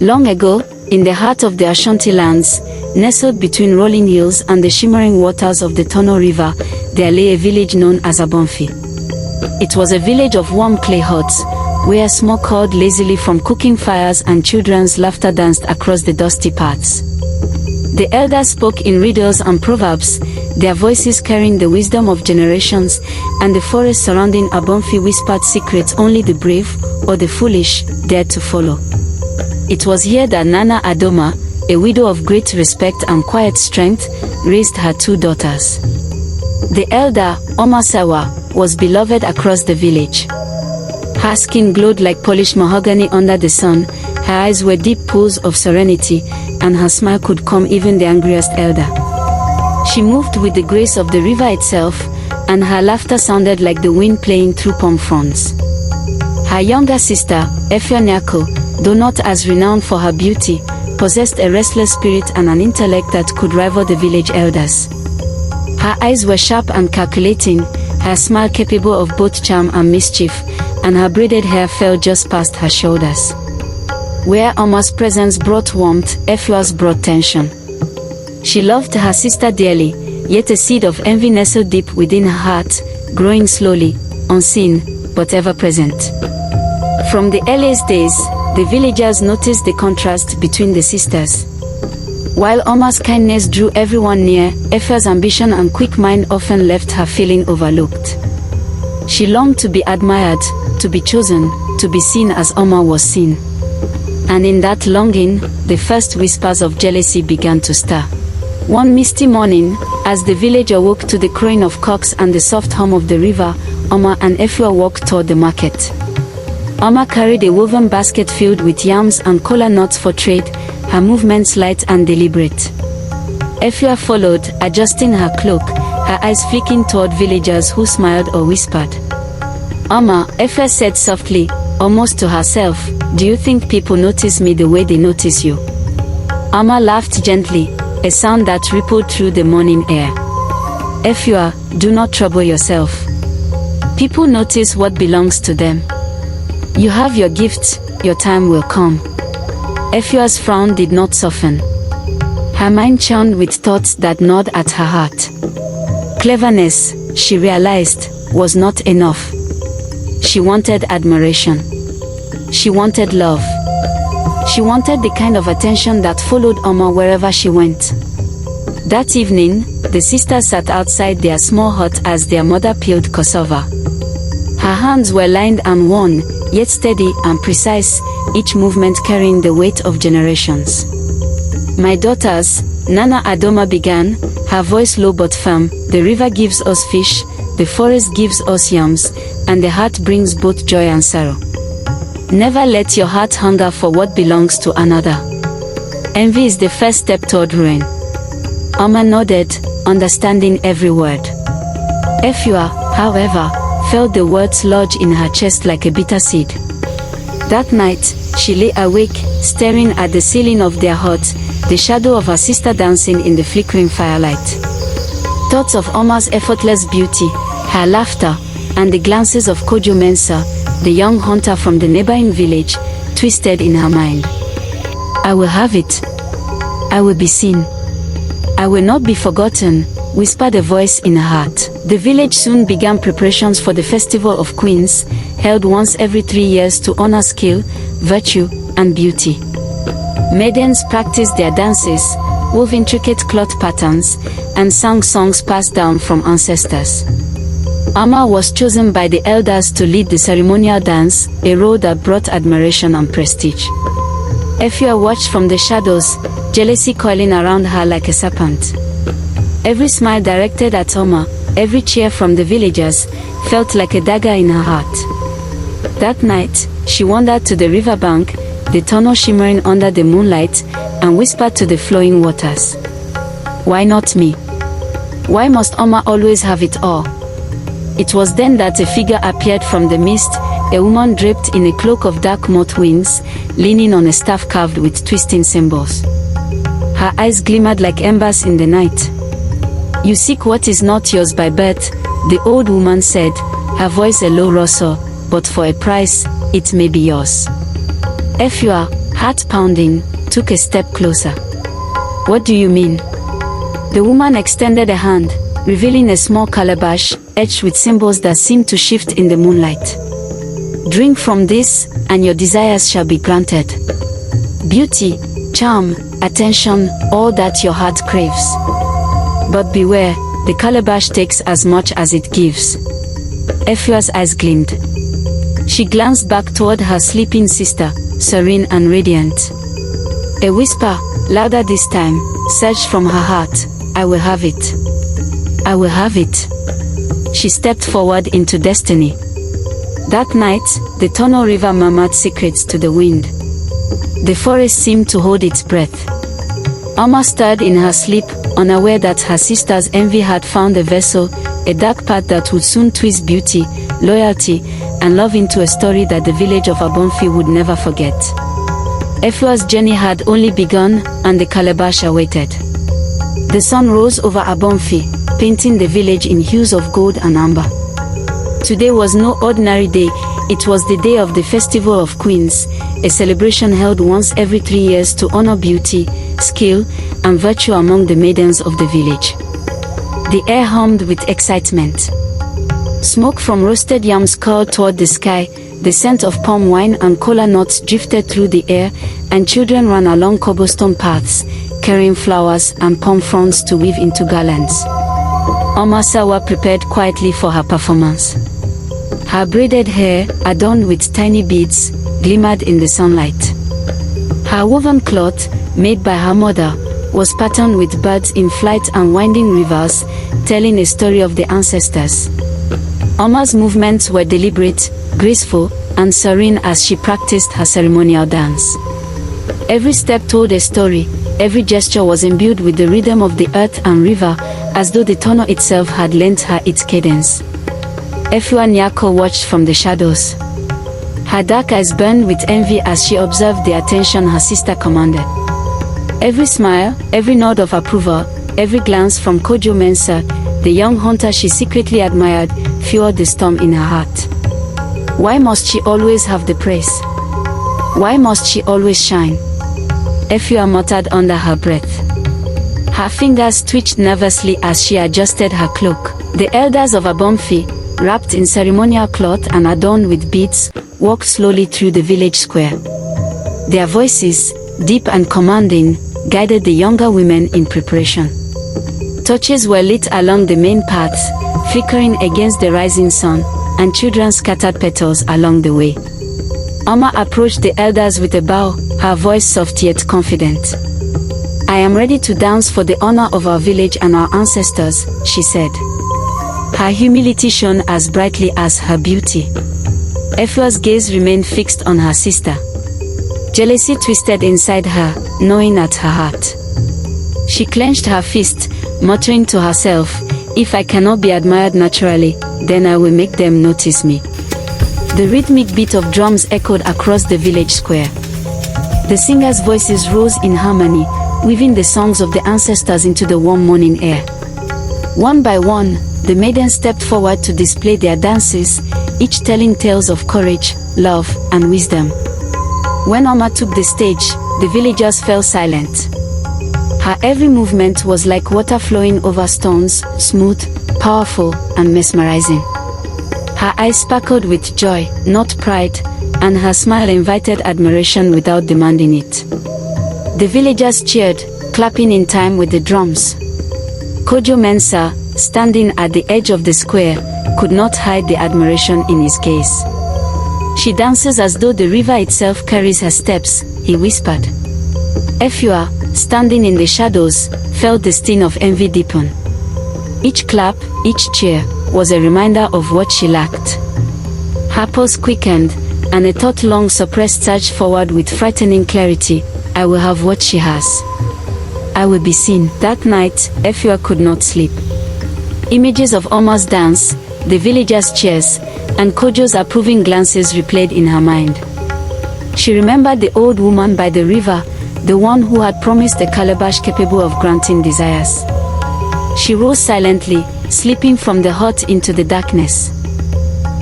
Long ago, in the heart of the Ashanti lands, nestled between rolling hills and the shimmering waters of the Tono River, there lay a village known as Abomfi. It was a village of warm clay huts, where smoke curled lazily from cooking fires and children's laughter danced across the dusty paths. The elders spoke in riddles and proverbs, their voices carrying the wisdom of generations, and the forest surrounding Abomfi whispered secrets only the brave, or the foolish, dared to follow. It was here that Nana Adoma, a widow of great respect and quiet strength, raised her two daughters. The elder, Omasawa, was beloved across the village. Her skin glowed like polished mahogany under the sun, her eyes were deep pools of serenity, and her smile could calm even the angriest elder. She moved with the grace of the river itself, and her laughter sounded like the wind playing through palm fronds. Her younger sister, Efionako, though not as renowned for her beauty, possessed a restless spirit and an intellect that could rival the village elders. Her eyes were sharp and calculating, her smile capable of both charm and mischief, and her braided hair fell just past her shoulders. Where Oma's presence brought warmth, Efia's brought tension. She loved her sister dearly, yet a seed of envy nestled deep within her heart, growing slowly, unseen, but ever present. From the earliest days, the villagers noticed the contrast between the sisters. While Oma's kindness drew everyone near, Efia's ambition and quick mind often left her feeling overlooked. She longed to be admired, to be chosen, to be seen as Oma was seen. And in that longing, the first whispers of jealousy began to stir. One misty morning, as the village awoke to the crowing of cocks and the soft hum of the river, Oma and Efia walked toward the market. Oma carried a woven basket filled with yams and kola nuts for trade, her movements light and deliberate. Efia followed, adjusting her cloak, her eyes flicking toward villagers who smiled or whispered. Oma, Efia said softly, almost to herself, do you think people notice me the way they notice you? Oma laughed gently, a sound that rippled through the morning air. Efia, do not trouble yourself. People notice what belongs to them. You have your gifts, your time will come. Efia's frown did not soften. Her mind churned with thoughts that gnawed at her heart. Cleverness, she realized, was not enough. She wanted admiration. She wanted love. She wanted the kind of attention that followed Oma wherever she went. That evening, the sisters sat outside their small hut as their mother peeled cassava. Her hands were lined and worn, yet steady and precise, each movement carrying the weight of generations. My daughters, Nana Adoma began, her voice low but firm, the river gives us fish, the forest gives us yams, and the heart brings both joy and sorrow. Never let your heart hunger for what belongs to another. Envy is the first step toward ruin. Oma nodded, understanding every word. Efia, however, felt the words lodge in her chest like a bitter seed. That night, she lay awake, staring at the ceiling of their hut, the shadow of her sister dancing in the flickering firelight. Thoughts of Oma's effortless beauty, her laughter, and the glances of Kojo Mensah, the young hunter from the neighboring village, twisted in her mind. I will have it. I will be seen. I will not be forgotten, whispered a voice in her heart. The village soon began preparations for the Festival of Queens, held once every 3 years to honor skill, virtue, and beauty. Maidens practiced their dances, wove intricate cloth patterns, and sang songs passed down from ancestors. Oma was chosen by the elders to lead the ceremonial dance, a role that brought admiration and prestige. Efia watched from the shadows, jealousy coiling around her like a serpent. Every smile directed at Oma, every cheer from the villagers, felt like a dagger in her heart. That night, she wandered to the riverbank, the tunnel shimmering under the moonlight, and whispered to the flowing waters. Why not me? Why must Oma always have it all? It was then that a figure appeared from the mist, a woman draped in a cloak of dark moth wings, leaning on a staff carved with twisting symbols. Her eyes glimmered like embers in the night. You seek what is not yours by birth, the old woman said, her voice a low rustle, but for a price, it may be yours. Efia, heart pounding, took a step closer. "What do you mean?" The woman extended a hand, revealing a small calabash, etched with symbols that seemed to shift in the moonlight. "Drink from this, and your desires shall be granted. Beauty, charm, attention, all that your heart craves. But beware, the calabash takes as much as it gives." Efua's eyes gleamed. She glanced back toward her sleeping sister, serene and radiant. A whisper, louder this time, surged from her heart. "I will have it. I will have it." She stepped forward into destiny. That night, the Tono River murmured secrets to the wind. The forest seemed to hold its breath. Alma stirred in her sleep, unaware that her sister's envy had found a vessel, a dark path that would soon twist beauty, loyalty, and love into a story that the village of Abonfi would never forget. Efua's journey had only begun, and the calabash awaited. The sun rose over Abonfi, painting the village in hues of gold and amber. Today was no ordinary day, it was the day of the Festival of Queens, a celebration held once every 3 years to honor beauty, skill, and virtue among the maidens of the village. The air hummed with excitement. Smoke from roasted yams curled toward the sky, the scent of palm wine and kola nuts drifted through the air, and children ran along cobblestone paths, carrying flowers and palm fronds to weave into garlands. Oma Sawa prepared quietly for her performance. Her braided hair, adorned with tiny beads, glimmered in the sunlight. Her woven cloth, made by her mother, was patterned with birds in flight and winding rivers, telling a story of the ancestors. Oma's movements were deliberate, graceful, and serene as she practiced her ceremonial dance. Every step told a story, every gesture was imbued with the rhythm of the earth and river, as though the Tono itself had lent her its cadence. Efua Nyako watched from the shadows. Her dark eyes burned with envy as she observed the attention her sister commanded. Every smile, every nod of approval, every glance from Kojo Mensah, the young hunter she secretly admired, fueled the storm in her heart. Why must she always have the praise? Why must she always shine? Efua muttered under her breath. Her fingers twitched nervously as she adjusted her cloak. The elders of Abomfi, wrapped in ceremonial cloth and adorned with beads, walked slowly through the village square. Their voices, deep and commanding, guided the younger women in preparation. Torches were lit along the main paths, flickering against the rising sun, and children scattered petals along the way. Oma approached the elders with a bow, her voice soft yet confident. "I am ready to dance for the honor of our village and our ancestors," she said. Her humility shone as brightly as her beauty. Efua's gaze remained fixed on her sister. Jealousy twisted inside her, gnawing at her heart. She clenched her fist, muttering to herself, "If I cannot be admired naturally, then I will make them notice me." The rhythmic beat of drums echoed across the village square. The singers' voices rose in harmony, weaving the songs of the ancestors into the warm morning air. One by one, the maidens stepped forward to display their dances, each telling tales of courage, love, and wisdom. When Oma took the stage, the villagers fell silent. Her every movement was like water flowing over stones, smooth, powerful, and mesmerizing. Her eyes sparkled with joy, not pride, and her smile invited admiration without demanding it. The villagers cheered, clapping in time with the drums. Kojo Mensah, standing at the edge of the square, could not hide the admiration in his gaze. "She dances as though the river itself carries her steps," he whispered. Efua, standing in the shadows, felt the sting of envy deepen. Each clap, each cheer, was a reminder of what she lacked. Her pulse quickened, and a thought long suppressed surged forward with frightening clarity. "I will have what she has. I will be seen." That night, Efua could not sleep. Images of Oma's dance, the villagers' cheers, and Kojo's approving glances replayed in her mind. She remembered the old woman by the river, the one who had promised a calabash capable of granting desires. She rose silently, slipping from the hut into the darkness.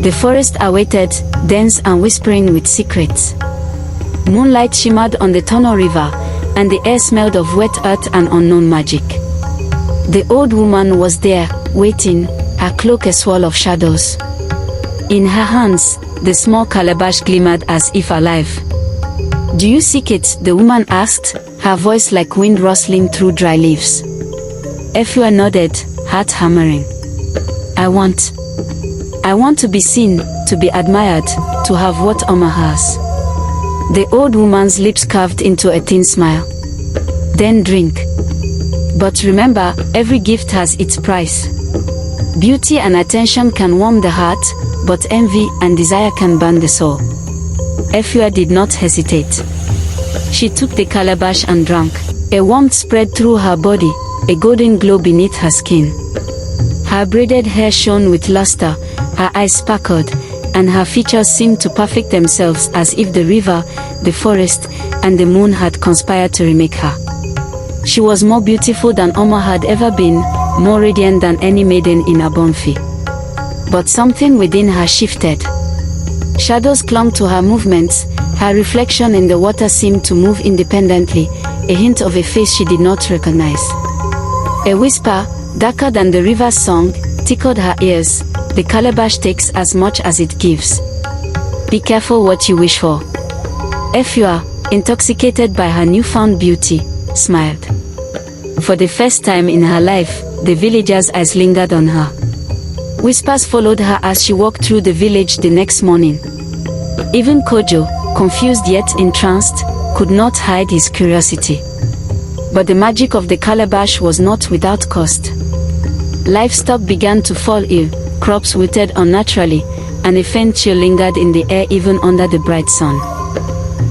The forest awaited, dense and whispering with secrets. Moonlight shimmered on the Tono River, and the air smelled of wet earth and unknown magic. The old woman was there, waiting, her cloak a swirl of shadows. In her hands, the small calabash glimmered as if alive. "Do you seek it?" the woman asked, her voice like wind rustling through dry leaves. Efua nodded, heart hammering. I want to be seen, to be admired, to have what Oma has." The old woman's lips curved into a thin smile. "Then drink. But remember, every gift has its price. Beauty and attention can warm the heart, but envy and desire can burn the soul." Efua did not hesitate. She took the calabash and drank. A warmth spread through her body, a golden glow beneath her skin. Her braided hair shone with luster, her eyes sparkled, and her features seemed to perfect themselves as if the river, the forest, and the moon had conspired to remake her. She was more beautiful than Oma had ever been, more radiant than any maiden in Abonfi. But something within her shifted. Shadows clung to her movements, her reflection in the water seemed to move independently, a hint of a face she did not recognize. A whisper, darker than the river's song, tickled her ears. "The calabash takes as much as it gives. Be careful what you wish for." Efua, intoxicated by her newfound beauty, smiled. For the first time in her life, the villagers' eyes lingered on her. Whispers followed her as she walked through the village the next morning. Even Kojo, confused yet entranced, could not hide his curiosity. But the magic of the calabash was not without cost. Livestock began to fall ill, crops wilted unnaturally, and a faint chill lingered in the air even under the bright sun.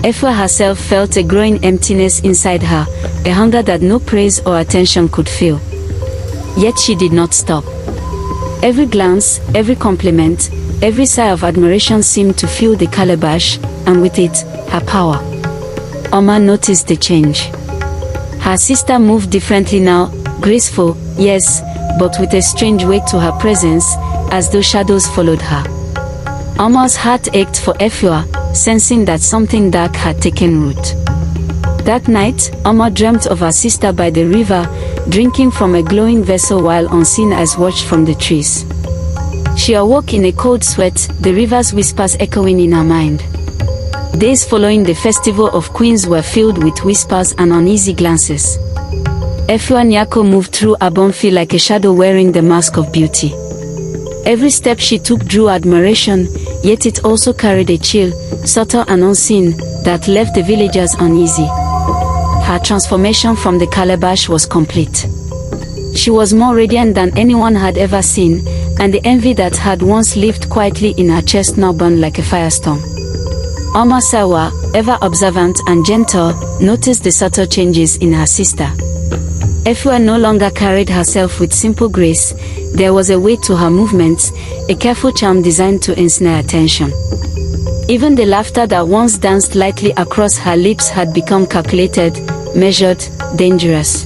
Efua herself felt a growing emptiness inside her, a hunger that no praise or attention could fill. Yet she did not stop. Every glance, every compliment, every sigh of admiration seemed to fill the calabash, and with it, her power. Oma noticed the change. Her sister moved differently now, graceful, yes, but with a strange weight to her presence, as though shadows followed her. Oma's heart ached for Efua, sensing that something dark had taken root. That night, Oma dreamt of her sister by the river, drinking from a glowing vessel while unseen eyes watched from the trees. She awoke in a cold sweat, the river's whispers echoing in her mind. Days following the festival of queens were filled with whispers and uneasy glances. Efua Nyako moved through Abonfi like a shadow wearing the mask of beauty. Every step she took drew admiration, yet it also carried a chill, subtle and unseen, that left the villagers uneasy. Her transformation from the calabash was complete. She was more radiant than anyone had ever seen, and the envy that had once lived quietly in her chest now burned like a firestorm. Oma Sawa, ever observant and gentle, noticed the subtle changes in her sister. Efua no longer carried herself with simple grace. There was a weight to her movements, a careful charm designed to ensnare attention. Even the laughter that once danced lightly across her lips had become calculated, measured, dangerous.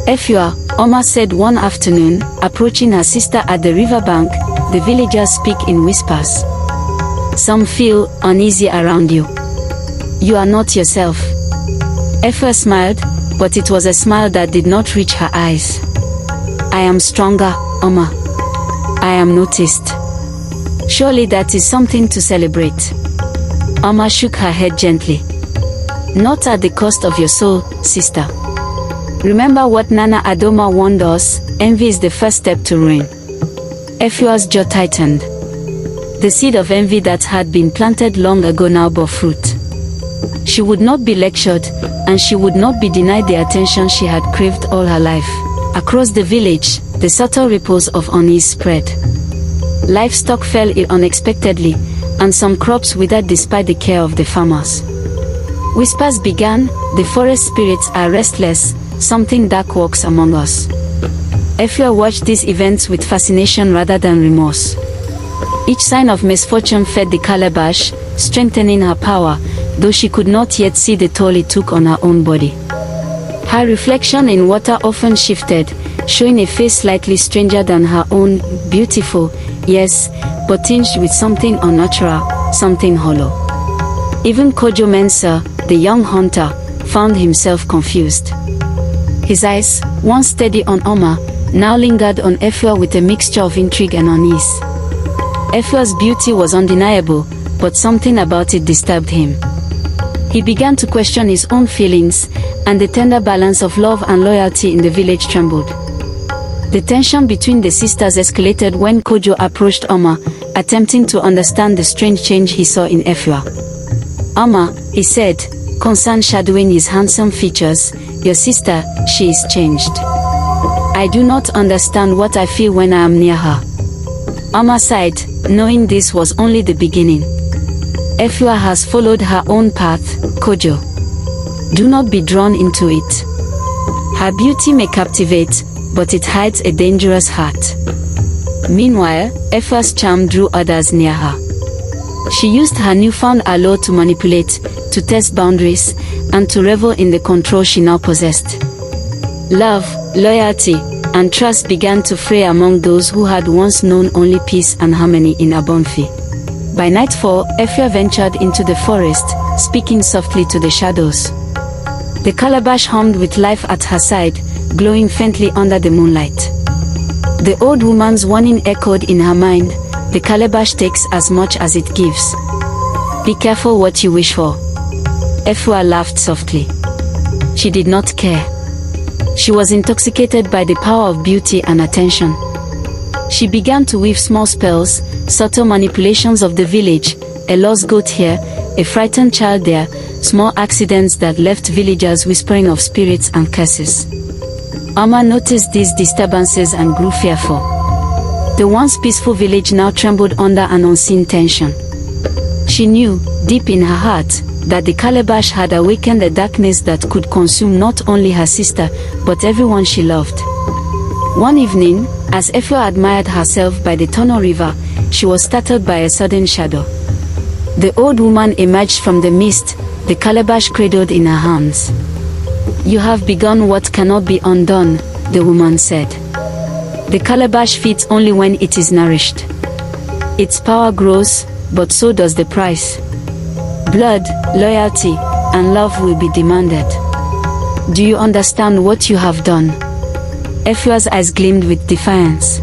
"Efua," Oma said one afternoon, approaching her sister at the riverbank, "the villagers speak in whispers. Some feel uneasy around you. You are not yourself." Efua smiled, but it was a smile that did not reach her eyes. "I am stronger, Oma. I am noticed. Surely that is something to celebrate." Oma shook her head gently. "Not at the cost of your soul, sister. Remember what Nana Adoma warned us, envy is the first step to ruin." Efua's jaw tightened. The seed of envy that had been planted long ago now bore fruit. She would not be lectured, and she would not be denied the attention she had craved all her life. Across the village, the subtle ripples of unease spread. Livestock fell ill unexpectedly, and some crops withered despite the care of the farmers. Whispers began, "The forest spirits are restless, something dark walks among us." Efua watched these events with fascination rather than remorse. Each sign of misfortune fed the calabash, strengthening her power, though she could not yet see the toll it took on her own body. Her reflection in water often shifted, showing a face slightly stranger than her own, beautiful, yes, but tinged with something unnatural, something hollow. Even Kojo Mensah, the young hunter, found himself confused. His eyes, once steady on Oma, now lingered on Efua with a mixture of intrigue and unease. Efua's beauty was undeniable, but something about it disturbed him. He began to question his own feelings, and the tender balance of love and loyalty in the village trembled. The tension between the sisters escalated when Kojo approached Oma, attempting to understand the strange change he saw in Efua. "Oma," he said, concern shadowing his handsome features, "your sister, she is changed. I do not understand what I feel when I am near her." Oma sighed, knowing this was only the beginning. "Efua has followed her own path, Kojo. Do not be drawn into it. Her beauty may captivate, but it hides a dangerous heart." Meanwhile, Efua's charm drew others near her. She used her newfound allure to manipulate, to test boundaries, and to revel in the control she now possessed. Love, loyalty, and trust began to fray among those who had once known only peace and harmony in Abomfi. By nightfall, Efua ventured into the forest, speaking softly to the shadows. The calabash hummed with life at her side, glowing faintly under the moonlight. The old woman's warning echoed in her mind, "The calabash takes as much as it gives. Be careful what you wish for." Efua laughed softly. She did not care. She was intoxicated by the power of beauty and attention. She began to weave small spells, subtle manipulations of the village, a lost goat here, a frightened child there, small accidents that left villagers whispering of spirits and curses. Oma noticed these disturbances and grew fearful. The once peaceful village now trembled under an unseen tension. She knew, deep in her heart, that the calabash had awakened a darkness that could consume not only her sister, but everyone she loved. One evening, as Efua admired herself by the Tono River, she was startled by a sudden shadow. The old woman emerged from the mist, the calabash cradled in her hands. "You have begun what cannot be undone," the woman said. "The calabash feeds only when it is nourished. Its power grows, but so does the price. Blood, loyalty, and love will be demanded. Do you understand what you have done?" Efua's eyes gleamed with defiance.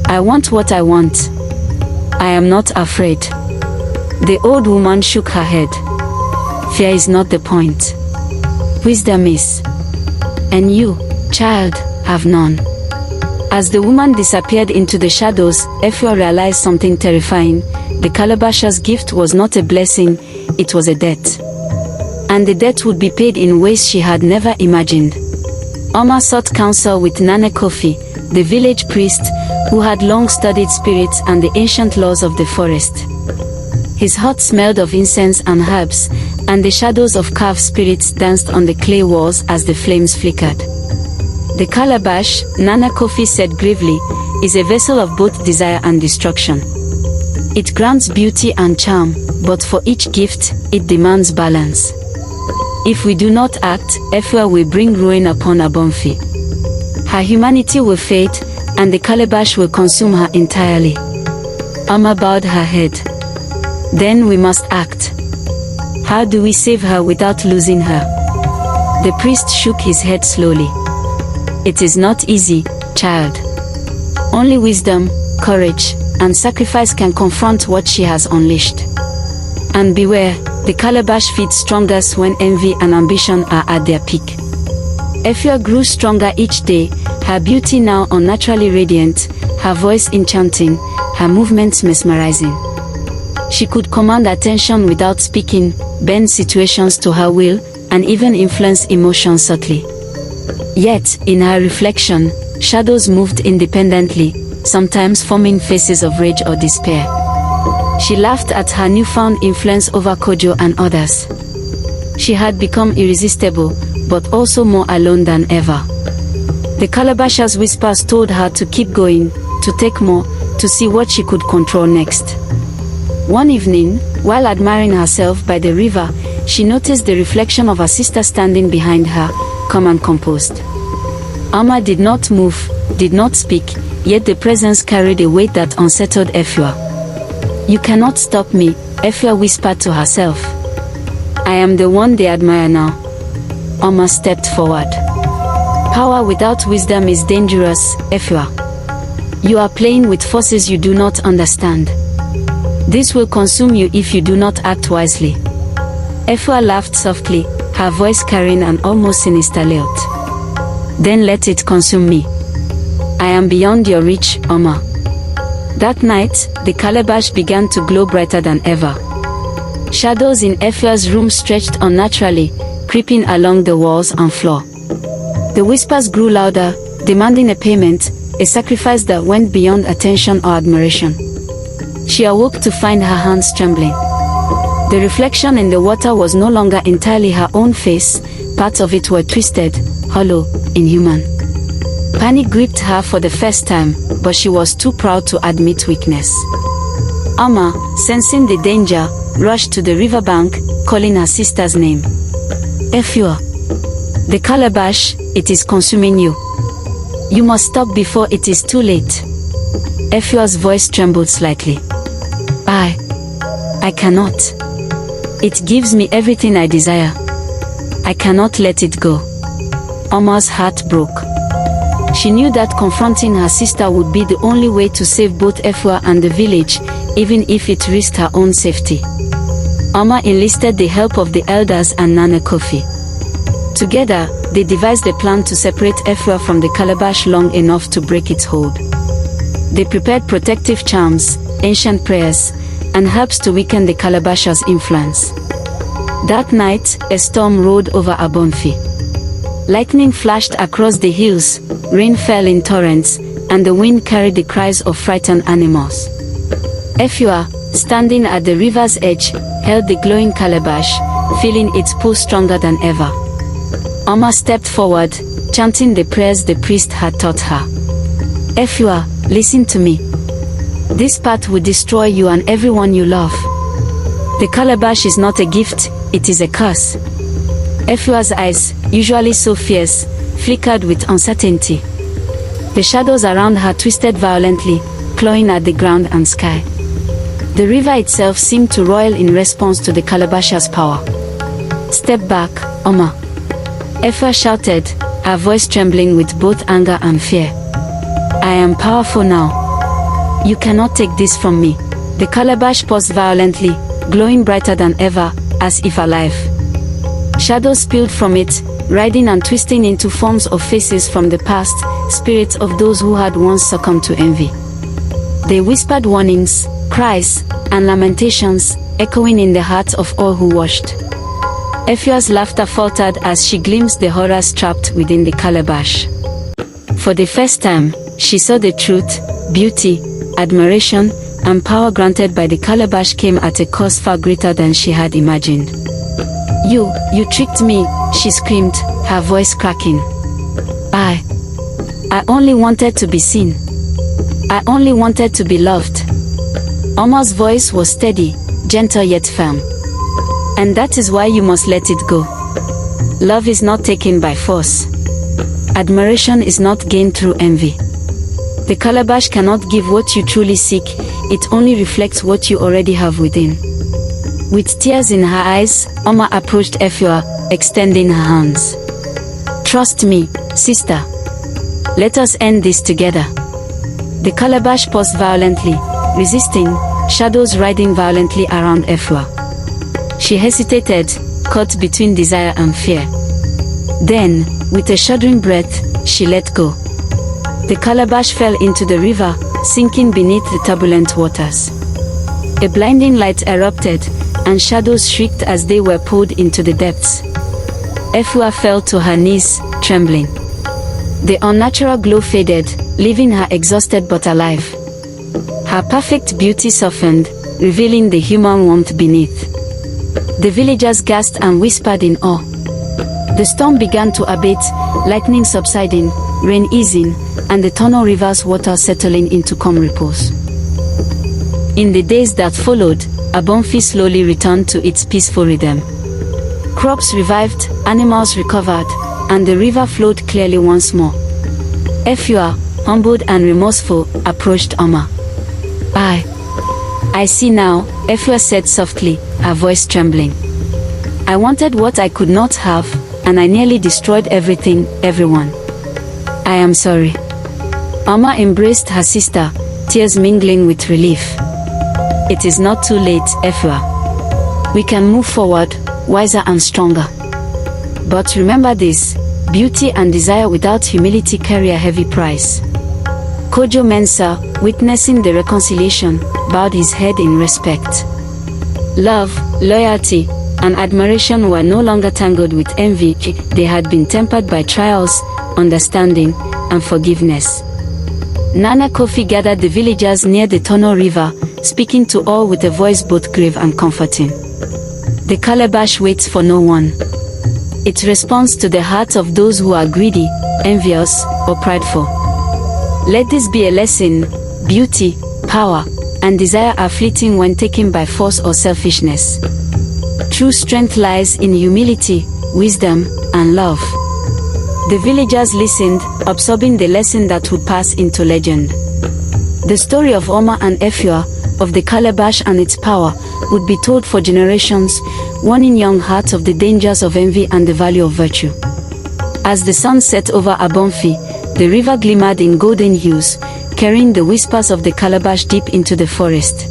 "I want what I want. I am not afraid." The old woman shook her head. "Fear is not the point. Wisdom is. And you, child, have none." As the woman disappeared into the shadows, Efua realized something terrifying. The calabash's gift was not a blessing, it was a debt. And the debt would be paid in ways she had never imagined. Oma sought counsel with Nane Kofi, the village priest, who had long studied spirits and the ancient laws of the forest. His hut smelled of incense and herbs, and the shadows of carved spirits danced on the clay walls as the flames flickered. The calabash, Nana Kofi said gravely, is a vessel of both desire and destruction. It grants beauty and charm, but for each gift, it demands balance. If we do not act, Efua will bring ruin upon Abomfi. Her humanity will fade, and the calabash will consume her entirely. Ama bowed her head. "Then we must act. How do we save her without losing her?" The priest shook his head slowly. "It is not easy, child. Only wisdom, courage, and sacrifice can confront what she has unleashed. And beware, the calabash feeds strongest when envy and ambition are at their peak." Efua grew stronger each day, her beauty now unnaturally radiant, her voice enchanting, her movements mesmerizing. She could command attention without speaking, bend situations to her will, and even influence emotions subtly. Yet, in her reflection, shadows moved independently, sometimes forming faces of rage or despair. She laughed at her newfound influence over Kojo and others. She had become irresistible, but also more alone than ever. The calabash's whispers told her to keep going, to take more, to see what she could control next. One evening, while admiring herself by the river, she noticed the reflection of her sister standing behind her, calm and composed. Ama did not move, did not speak, yet the presence carried a weight that unsettled Efua. "You cannot stop me," Efua whispered to herself. I am the one they admire now. Oma stepped forward. Power without wisdom is dangerous, Efua. You are playing with forces you do not understand. This will consume you if you do not act wisely. Efua laughed softly, her voice carrying an almost sinister lilt. Then let it consume me. I am beyond your reach, Oma. That night, the calabash began to glow brighter than ever. Shadows in Efua's room stretched unnaturally, creeping along the walls and floor. The whispers grew louder, demanding a payment, a sacrifice that went beyond attention or admiration. She awoke to find her hands trembling. The reflection in the water was no longer entirely her own face, parts of it were twisted, hollow, inhuman. Panic gripped her for the first time, but she was too proud to admit weakness. Oma, sensing the danger, rushed to the riverbank, calling her sister's name. Efua. The calabash, it is consuming you. You must stop before it is too late. Efua's voice trembled slightly. I cannot. It gives me everything I desire. I cannot let it go. Oma's heart broke. She knew that confronting her sister would be the only way to save both Efua and the village, even if it risked her own safety. Oma enlisted the help of the elders and Nana Kofi. Together, they devised a plan to separate Efua from the calabash long enough to break its hold. They prepared protective charms, ancient prayers, and herbs to weaken the calabash's influence. That night, a storm rolled over Abonfi. Lightning flashed across the hills, rain fell in torrents, and the wind carried the cries of frightened animals. Efua, standing at the river's edge, held the glowing calabash, feeling its pull stronger than ever. Oma stepped forward, chanting the prayers the priest had taught her. Efua, listen to me. This path will destroy you and everyone you love. The calabash is not a gift, it is a curse. Efua's eyes, usually so fierce, flickered with uncertainty. The shadows around her twisted violently, clawing at the ground and sky. The river itself seemed to roil in response to the calabash's power. Step back, Oma. Efua shouted, her voice trembling with both anger and fear. I am powerful now. You cannot take this from me. The calabash paused violently, glowing brighter than ever, as if alive. Shadows spilled from it, riding and twisting into forms of faces from the past, spirits of those who had once succumbed to envy. They whispered warnings, cries, and lamentations, echoing in the hearts of all who watched. Efua's laughter faltered as she glimpsed the horrors trapped within the calabash. For the first time, she saw the truth, beauty, admiration, and power granted by the calabash came at a cost far greater than she had imagined. You tricked me, she screamed, her voice cracking. I only wanted to be seen. I only wanted to be loved. Oma's voice was steady, gentle yet firm. And that is why you must let it go. Love is not taken by force. Admiration is not gained through envy. The calabash cannot give what you truly seek, it only reflects what you already have within. With tears in her eyes, Oma approached Efua, extending her hands. Trust me, sister. Let us end this together. The calabash paused violently, resisting, shadows riding violently around Efua. She hesitated, caught between desire and fear. Then, with a shuddering breath, she let go. The calabash fell into the river, sinking beneath the turbulent waters. A blinding light erupted, and shadows shrieked as they were pulled into the depths. Efua fell to her knees, trembling. The unnatural glow faded, leaving her exhausted but alive. Her perfect beauty softened, revealing the human warmth beneath. The villagers gasped and whispered in awe. The storm began to abate, lightning subsiding, rain easing, and the Tono River's water settling into calm repose. In the days that followed, Abonfi slowly returned to its peaceful rhythm. Crops revived, animals recovered, and the river flowed clearly once more. Efua, humbled and remorseful, approached Oma. I see now, Efua said softly, her voice trembling. I wanted what I could not have, and I nearly destroyed everything, everyone. I am sorry. Amma embraced her sister, tears mingling with relief. It is not too late, Efua. We can move forward, wiser and stronger. But remember this, beauty and desire without humility carry a heavy price. Kojo Mensah, witnessing the reconciliation, bowed his head in respect. Love, loyalty, and admiration were no longer tangled with envy, they had been tempered by trials, understanding, and forgiveness. Nana Kofi gathered the villagers near the Tono River, speaking to all with a voice both grave and comforting. The calabash waits for no one. It responds to the hearts of those who are greedy, envious, or prideful. Let this be a lesson: beauty, power, and desire are fleeting when taken by force or selfishness. True strength lies in humility, wisdom, and love. The villagers listened, absorbing the lesson that would pass into legend. The story of Oma and Efua, of the calabash and its power, would be told for generations, warning young hearts of the dangers of envy and the value of virtue. As the sun set over Abomfi, the river glimmered in golden hues, carrying the whispers of the calabash deep into the forest.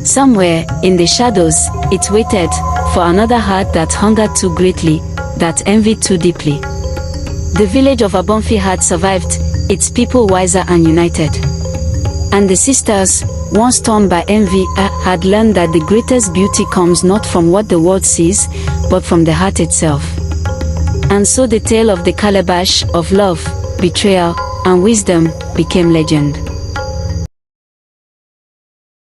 Somewhere, in the shadows, it waited for another heart that hungered too greatly, that envied too deeply. The village of Abomfi had survived, its people wiser and united. And the sisters, once torn by envy, had learned that the greatest beauty comes not from what the world sees, but from the heart itself. And so the tale of the calabash, of love, betrayal, and wisdom, became legend.